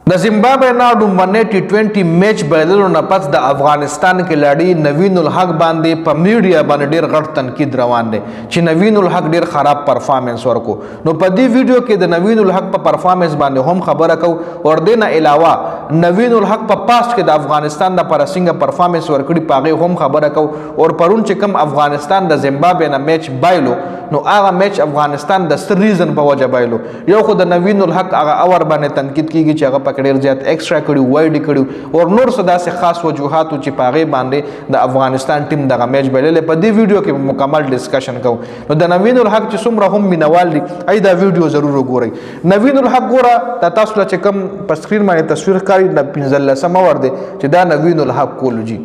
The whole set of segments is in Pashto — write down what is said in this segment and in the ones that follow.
د زیمبابوے نه ډومبنی ټي20 میچ بایللو نه پس د افغانستان کلاړي نوین الحق باندې په میډیا باندې ډیر غټ تنقید روان دی چې نوین الحق ډیر خراب پرفارمنس ورکو. نو په دې ویډیو کې د نوین الحق په پرفارمنس باندې هم خبره کو او د نه علاوه نوین الحق په پاست کې د افغانستان د پر څنګه پرفارمنس ورکړي پاغه هم خبره کو. او پرون چې کوم افغانستان د زیمبابوے نه میچ بایلو نو هغه میچ افغانستان د ستر ریزن په وجه بایلو. یو خو د نوین الحق هغه اور باندې تنقید کیږي چې هغه ډیر زیات ایکسترا کړي وایډ کړي او نور څه داسې خاص وجوهاتو چې پاغه باندې د افغانستان ټیم دغه میچ بایللې. په دې ویډیو کې مکمل ډسکشن کوو. نو د نوین الحق چې څومره هم مینوال دي ای دا ویډیو ضرور وګورئ. نوین الحق ګوره تاسو ته چې کوم په سکرین باندې تصویر ښکاري د 15 اور دی چې دا نوین الحق کولو جی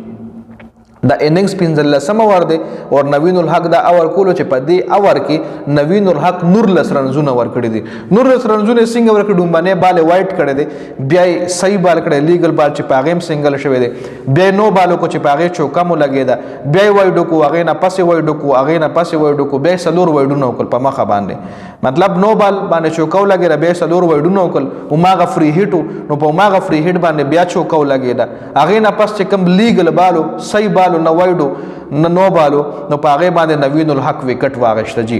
دا اننګز 15 اور دی او نوین الحق دا اور کولو چې په دې اور کې نوین الحق نور لس رنزونه ور کړی دي. نور لس رنزونه څنګه ور کړي ډومبنی بال وایټ کړی دی بیا صحیح بال کړی لیګل بال چې پاغیم سنگل شوی دی بیا نو بالو کو چې پاغه چوکا مو لګیدا بیا وایډو کو هغه نه پسې وایډو کو هغه نه پسې وایډو کو بیا سلور وایډو نو کول په مخه باندې مطلب نو بال باندې چوکاو لګیدا بیا سلور وایډو نو کول او ماغه فری هټو نو په ماغه فری هټ باندې بیا چوکاو لګیدا هغه نه پس چې کوم لیګل بالو صحیح بالو نو وایډو نو بالو نو پاغه باندې نوین الحق وکټ واغشته جی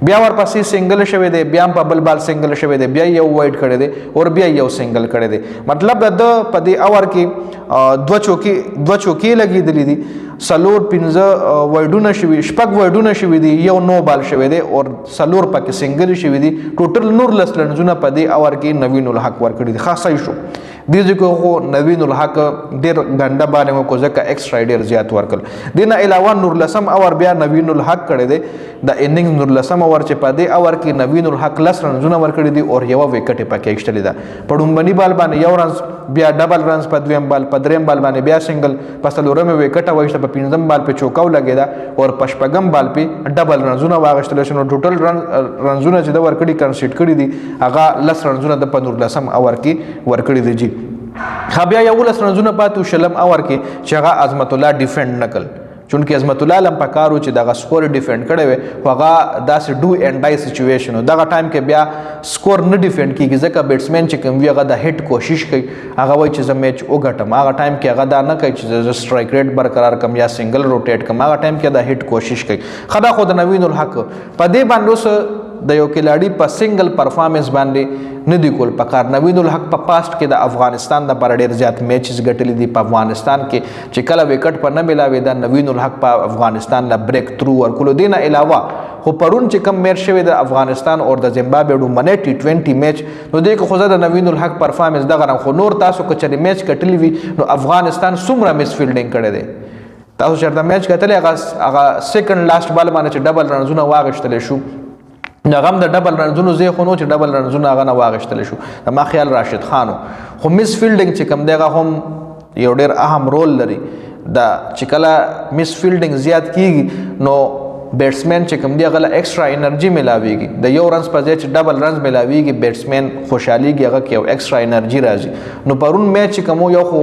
بیا ورپسې سنگل شوی دی بیا په بل بال سنگل شوی دی بیا یو وایډ کړی دی او بیا یو سنگل کړی دی. مطلب د په دې اور کې دوه چوکي لګیدلې دي سلور 15 وایډونه شوی شپږ وایډونه شوی دي یو نو بال شوی دی او سلور پکې سنگل شوی دي ټوټل نور لس لنزونه په دې اور کې نوین الحق ور کړی دي خاصای شو. دې ځکه خو نوین الحق ډیر ګنده باندې کو ځکه ایکسترا ډیر زیات ورکل. دینه علاوه نور لسم اور بیا نوین الحق کړی دی د اننګز نور لسم اور چې په دې اور کې نوین الحق لس رنزونه ور کړی دي او یو وکټ پکې اکشتلی ده. په ډومبنی بال باندې یو رنز بیا ډبل رنز په دویم بال په دریم بال باندې بیا سنگل په څلورم وکټ وایسته په پنځم بال په چوکاو لګیدا او په شپږم بال په ډبل رنزونه واغشتل شنو ټوټل رنزونه چې د ور کړی کنسیډ کړی دي هغه لس رنزونه د په نور لسم اور کې ور کړی دي جی. بیا یو لس رنزونه پاتو شلم اور کې چې هغه عظمت الله ډیفند نکل چونکه عظمت الله لم پکارو چې دغه سکور ډیفند کړي وي هغه داسې ډو اینډ ډای سچويشن دغه ټایم کې بیا سکور نه ډیفند کیږي ځکه بیټسمن چې کوم وی هغه د هټ کوشش کوي هغه وایي چې زه میچ وګټم هغه ټایم کې هغه دا نه کوي چې زه سټرایک ریټ برقرار کم یا سنگل روټیټ کم هغه ټایم کې د هټ کوشش کوي. خدا خو د نوین الحق په دې باندې د یو کلاړي په سنگل پرفارمنس باندې نه دی کول پکار. نوین الحق په پاست کې د افغانستان د پر ډیر زیات میچز ګټلې دي په افغانستان کې چې کله وکټ په نه ملاوي دا نوین الحق په افغانستان لا بریک تھرو ورکول. دینه علاوه خو پرون چې کم میچ شوی د افغانستان او د زیمبابوے ډومبنی ټي20 میچ نو دغه خو د نوین الحق پرفارمنس دغه خو نور تاسو کو چې میچ کټلی وي نو افغانستان څومره مس فیلډینګ کړی دی تاسو چرته میچ کتلې هغه سیکنډ لاست بال باندې چې ډبل رنزونه واغشتل شو نغم د ډبل رنزونو زه خو نو چې ډبل رنزونه هغه نه واغشتل شو ما خیال راشد خانو خو مس فیلډینګ چې کم دیغه هم یو ډیر اهم رول لري دا چې کله مس فیلډینګ زیات کیږي نو بیټسمن چې کوم دی غل ایکسترا انرژي ملاويږي د یو رنز په ځای چې ډبل رنز ملاويږي بیټسمن خوشحاليږي هغه کې یو ایکسترا انرژي راځي. نو پرون میچ کوم یو خو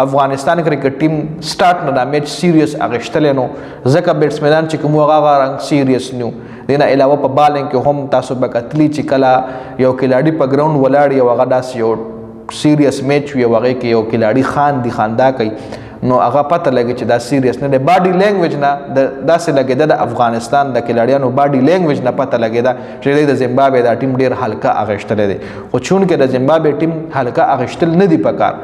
افغانستان کرکټ ټیم سٹارټ نه دا میچ سیریس اغشتل نو ځکه بیټسمنان چې کوم هغه رنګ سیریس نیو. دینه علاوه په بالینګ کې هم تاسو به کتلی چې کله یو کلاړي په ګراوند ولاړ یو هغه داس یو سیریس میچ وی وغه کې یو کلاړي خان دی خندا کوي نو هغه پته لګي چې دا سیریس نه دی. باډي لینګویج نه داسې لګیدا د افغانستان د کلاړیانو باډي لینګویج نه پته لګیدا چې د زیمبابوے دا ټیم ډیر هلکا اغشتل دی خو چون کې د زیمبابوے ټیم هلکا اغشتل نه دی پکار.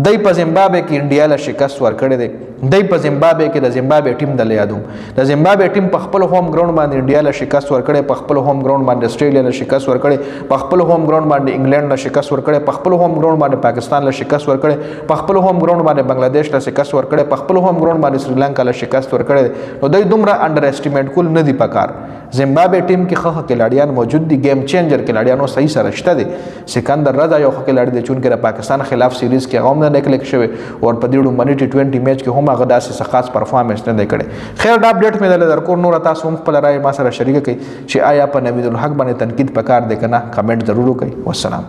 دای په زیمبابوے کې انډیا له شکست ورکړی دی. دای په زیمبابوے کې د زیمبابوے ټیم د لیادوم د زیمبابوے ټیم په خپل هوم ګراوند باندې انډیا له شکست ورکړی په خپل هوم ګراوند باندې استرالیا له شکست ورکړی په خپل هوم ګراوند باندې انګلند له شکست ورکړی په خپل هوم ګراوند باندې پاکستان له شکست ورکړی په خپل هوم ګراوند باندې بنگلاديش له شکست ورکړی په خپل هوم ګراوند باندې سریلانکا له شکست ورکړی. نو دوی دومره انډر اسټیمیټ کول نه دی پکار. زیمبابوے ټیم کې خخ کلاړیان موجود دي گیم چینجر کلاړیانو صحیح سره شته دي. سکندر رضا یو کلاړی دی چې د پاکستان خلاف سیریز کې غوم نه نکلیک شوی او په دې ډومبنی ټي20 میچ کې هم هغه داسې خاص پرفارمنس نه دی کړی. خیر دا اپډیټ مې دل درکو نور تاسو هم خپل رائے ما سره شریک کړئ چې آیا په نوین الحق باندې تنقید پکار دی کنه کمنټ ضرور وکړئ. والسلام.